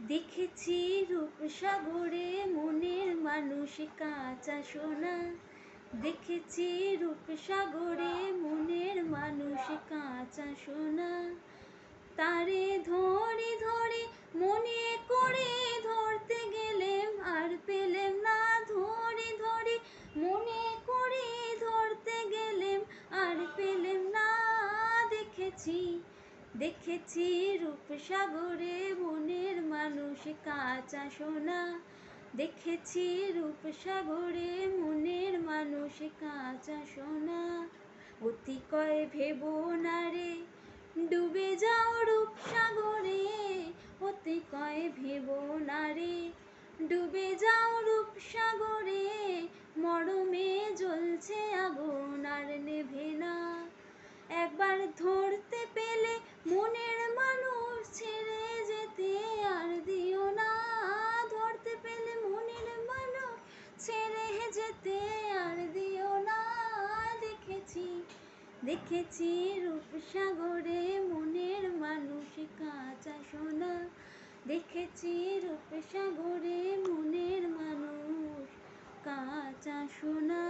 দেখেছি রূপসাগরে মনের মানুষ কাঁচা সোনা। দেখেছি রূপসাগরে মনের মানুষ কাঁচা সোনা। তারে ধরে ধরে মনে করে ধরতে গেলেম আর পেলেম না। ধরে ধরে মনে করে ধরতে গেলেম আর পেলেম না। দেখেছি দেখেছি রূপসাগরে মনের মানুষ কাঁচা সোনা। দেখেছি রূপসাগরে মনের মানুষ কাঁচা সোনা। অতিকয় ভেবো না রে ডুবে যাও রূপসাগরে। অতিকয় ভেবো না রে ডুবে যাও রূপসাগরে। মরমে জ্বলছে আগুন আর নেভে না। একবার ধরতে পেলে মনের মানুষ ছেড়ে যেতে আর দিও না। ধরতে পেলে মনের মানুষ ছেড়ে যেতে আর দিও না। দেখেছি দেখেছি রূপসাগরে মনের মানুষ কাঁচা সোনা। দেখেছি রূপসাগরে মনের মানুষ কাঁচা সোনা।